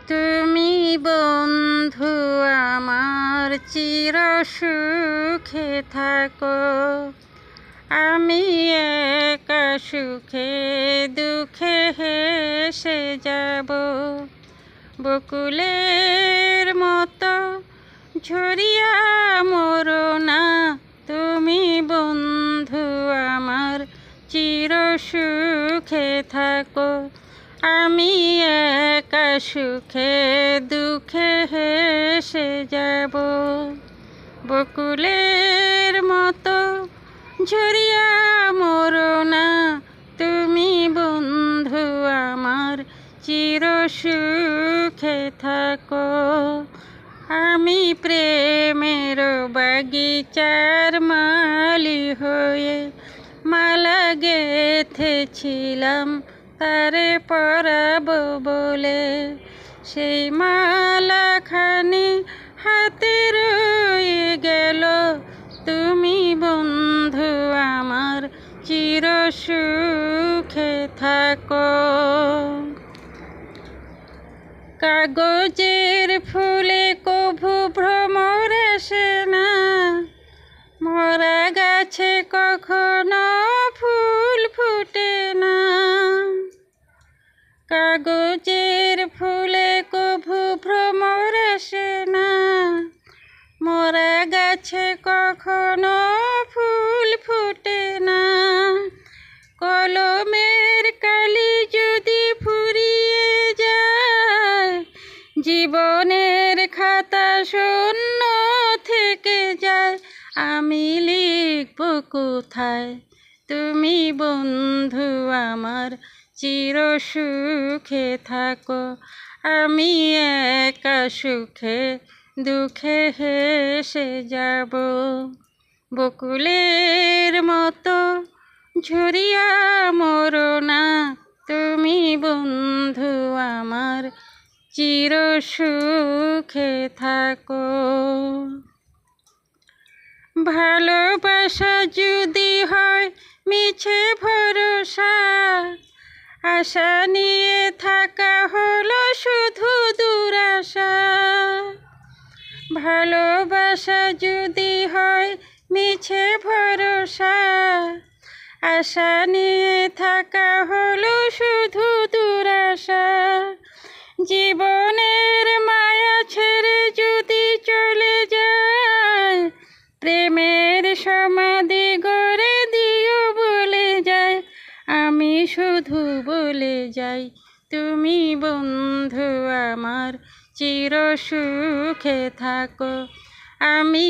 তুমি বন্ধু আমার চির সুখে থাকো, আমি একা সুখে দুঃখে হেসে যাব। বকুলের মতো ঝরিয়া মরো না, তুমি বন্ধু আমার চির সুখে থাকো, আমি একা সুখে দুঃখে হেসে যাব। বকুলের মতো ঝরিয়া মরো না, তুমি বন্ধু আমার চির সুখে থাকো। আমি প্রেমের বাগিচার মালি হয়ে মালা গেঁথেছিলাম তারে পরাবো বলে, সেই মালাখানি হাতে রয়ে গেল, তুমি বন্ধু আমার চির সুখে থাকো। কাগজের ফুলে কভু ভ্রমর আসে না, মরা গাছে কখনো ফুল ফুটে না। কাগজের ফুলে কভু ভ্রমর আসে না, মরা গাছে কখনো ফুল ফুটে না। কলমের কালি যদি ফুরিয়ে যায়, জীবনের খাতা শূন্য থেকে যায়, আমি লিখব কোথায় তুমি বন্ধু আমার চির সুখে থাকো, আমি একা সুখে দুঃখে হেসে যাব। বকুলের মতো ঝরিয়া মরো না, তুমি বন্ধু আমার চির সুখে থাকো। ভালোবাসা যদি হয় মিছে ভরসা, আশা নিয়ে থাকা হলো শুধু দুরাশা। ভালোবাসা যদি হয় মিছে ভরসা, আশা নিয়ে থাকা হলো শুধু দুরাশা। জীবনের মায়া ছেড়ে যদি চলে যায়, প্রেমের সমাধি গড়ে দিও বলে যায়, আমি শুধু বলে যাই তুমি বন্ধু আমার চির সুখে থাকো, আমি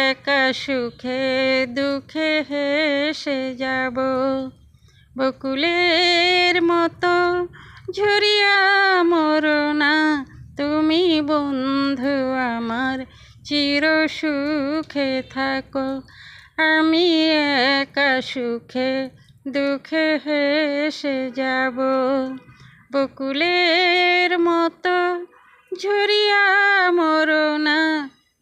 একা সুখে দুঃখে হেসে যাব। বকুলের মতো ঝরিয়া মরো না, তুমি বন্ধু আমার চির সুখে থাকো, আমি একা সুখে দুঃখে হেসে যাব। বকুলের মতো ঝরিয়া মরো না,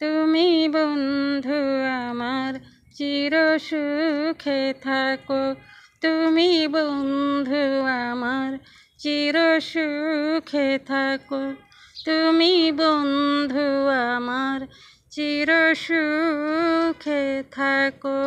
তুমি বন্ধু আমার চির সুখে থাকো, তুমি বন্ধু আমার চির সুখে থাকো, তুমি বন্ধু আমার চির সুখে থাকো।